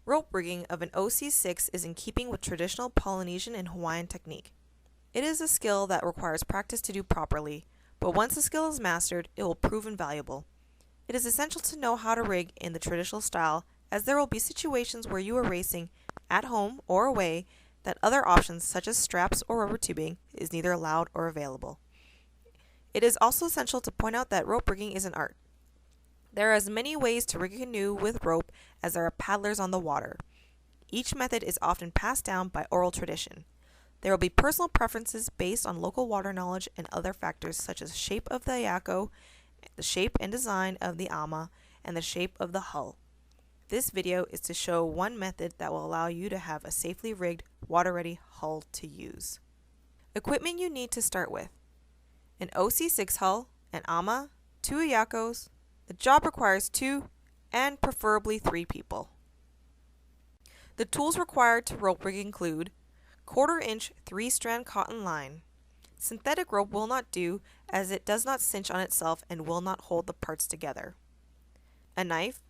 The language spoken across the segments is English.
Rope rigging of an OC6 is in keeping with traditional Polynesian and Hawaiian technique. It is a skill that requires practice to do properly, but once the skill is mastered, it will prove invaluable. It is essential to know how to rig in the traditional style, as there will be situations where you are racing at home or away that other options such as straps or rubber tubing is neither allowed or available. It is also essential to point out that rope rigging is an art. There are as many ways to rig a canoe with rope as there are paddlers on the water. Each method is often passed down by oral tradition. There will be personal preferences based on local water knowledge and other factors such as shape of the Iako, the shape and design of the ama, and the shape of the hull. This video is to show one method that will allow you to have a safely rigged, water-ready hull to use. Equipment you need to start with: an OC6 hull, an ama, 2 Iakos. The job requires 2 and preferably 3 people. The tools required to rope rig include 1/4 inch 3-strand cotton line. Synthetic rope will not do as it does not cinch on itself and will not hold the parts together. A knife,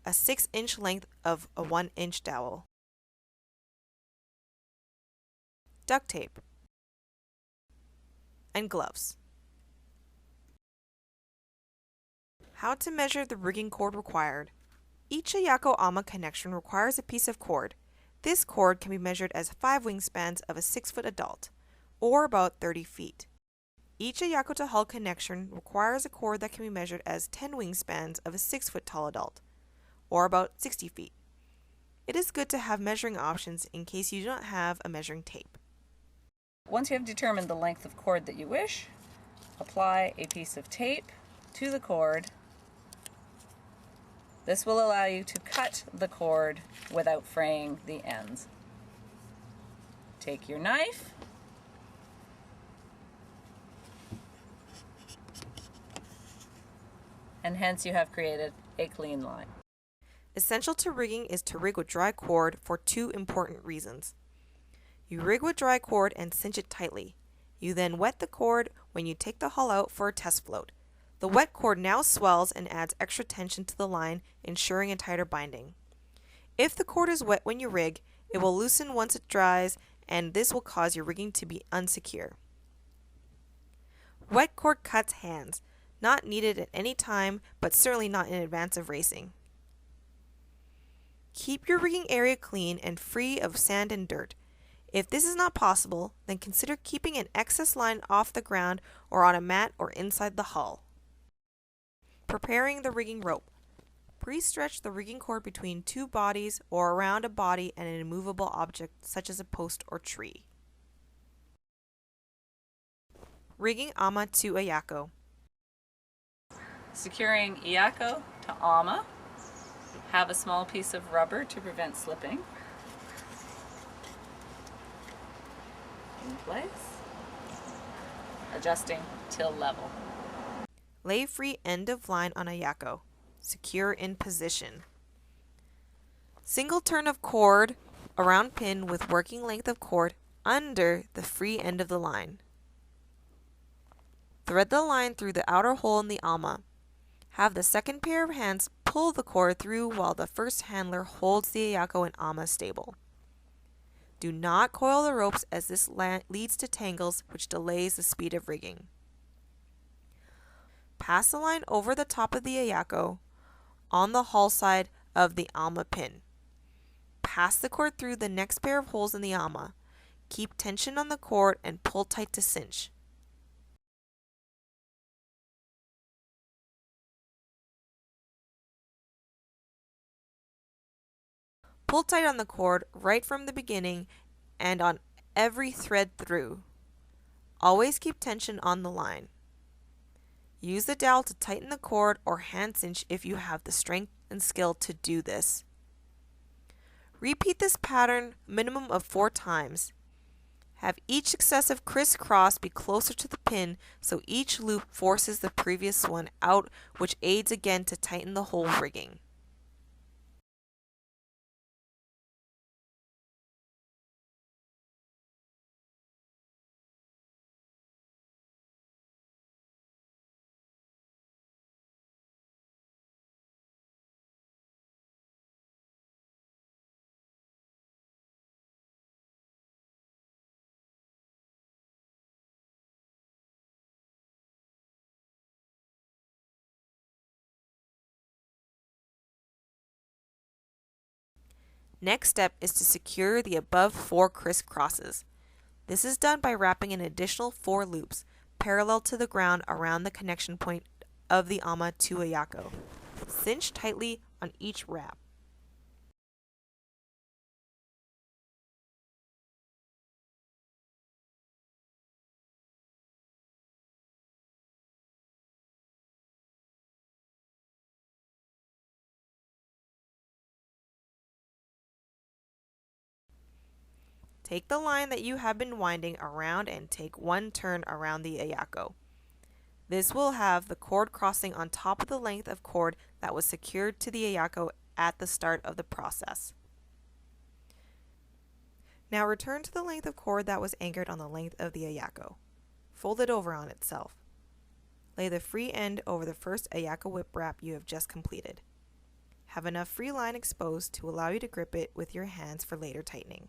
a 6-inch length of a 1-inch dowel, duct tape, and gloves. How to measure the rigging cord required. Each Iako ama connection requires a piece of cord. This cord can be measured as 5 wingspans of a 6-foot adult, or about 30 feet. Each Iako to hull connection requires a cord that can be measured as 10 wingspans of a 6-foot tall adult, or about 60 feet. It is good to have measuring options in case you do not have a measuring tape. Once you have determined the length of cord that you wish, apply a piece of tape to the cord. This will allow you to cut the cord without fraying the ends. Take your knife and hence you have created a clean line. Essential to rigging is to rig with dry cord for 2 important reasons. You rig with dry cord and cinch it tightly. You then wet the cord when you take the hull out for a test float. The wet cord now swells and adds extra tension to the line, ensuring a tighter binding. If the cord is wet when you rig, it will loosen once it dries, and this will cause your rigging to be unsecure. Wet cord cuts hands, not needed at any time, but certainly not in advance of racing. Keep your rigging area clean and free of sand and dirt. If this is not possible, then consider keeping an excess line off the ground or on a mat or inside the hull. Preparing the rigging rope. Pre-stretch the rigging cord between 2 bodies or around a body and an immovable object such as a post or tree. Rigging ama to Iako. Securing Iako to ama. Have a small piece of rubber to prevent slipping in place. Adjusting till level. Lay free end of line on Iako. Secure in position. Single turn of cord around pin with working length of cord under the free end of the line. Thread the line through the outer hole in the ama. Have the second pair of hands pull the cord through while the first handler holds the Iako and ama stable. Do not coil the ropes as this leads to tangles which delays the speed of rigging. Pass the line over the top of the Iako on the hull side of the ama pin. Pass the cord through the next pair of holes in the ama. Keep tension on the cord and pull tight to cinch. Pull tight on the cord right from the beginning and on every thread through. Always keep tension on the line. Use the dowel to tighten the cord or hand cinch if you have the strength and skill to do this. Repeat this pattern a minimum of 4 times. Have each successive crisscross be closer to the pin so each loop forces the previous one out, which aids again to tighten the whole rigging. Next step is to secure the above 4 crisscrosses. This is done by wrapping an additional 4 loops parallel to the ground around the connection point of the ama to Iako. Cinch tightly on each wrap. Take the line that you have been winding around and take one turn around the Iako. This will have the cord crossing on top of the length of cord that was secured to the Iako at the start of the process. Now return to the length of cord that was anchored on the length of the Iako. Fold it over on itself. Lay the free end over the first Iako whip wrap you have just completed. Have enough free line exposed to allow you to grip it with your hands for later tightening.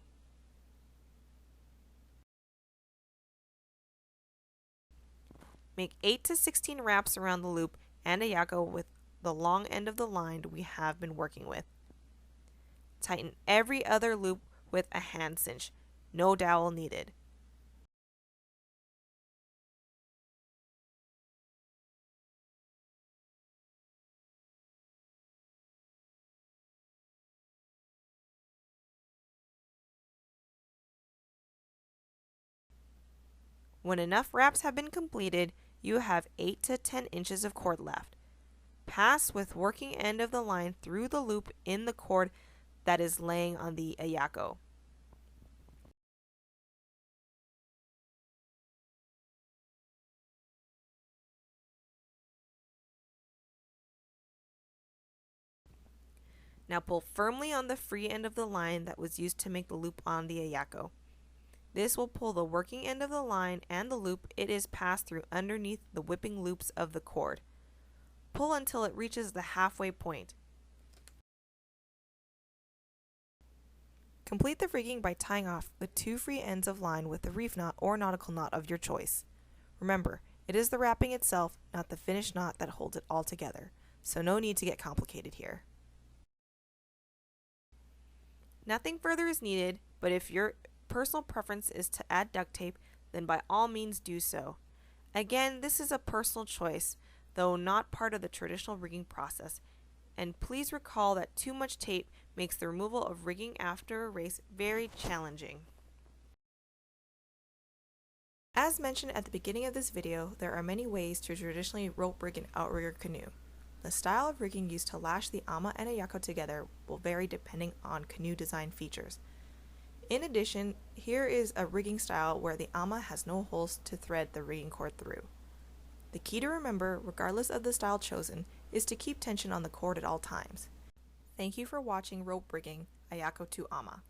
Make 8 to 16 wraps around the loop and Iako with the long end of the line we have been working with. Tighten every other loop with a hand cinch. No dowel needed. When enough wraps have been completed, you have 8 to 10 inches of cord left. Pass with working end of the line through the loop in the cord that is laying on the Iako. Now pull firmly on the free end of the line that was used to make the loop on the Iako. This will pull the working end of the line and the loop it is passed through underneath the whipping loops of the cord. Pull until it reaches the halfway point. Complete the rigging by tying off the 2 free ends of line with the reef knot or nautical knot of your choice. Remember, it is the wrapping itself, not the finished knot, that holds it all together, so no need to get complicated here. Nothing further is needed, but if your personal preference is to add duct tape, then by all means do so. Again, this is a personal choice, though not part of the traditional rigging process, and please recall that too much tape makes the removal of rigging after a race very challenging. As mentioned at the beginning of this video, there are many ways to traditionally rope rig an outrigger canoe. The style of rigging used to lash the ama and Iako together will vary depending on canoe design features. In addition, here is a rigging style where the ama has no holes to thread the rigging cord through. The key to remember, regardless of the style chosen, is to keep tension on the cord at all times. Thank you for watching rope rigging Iako to ama.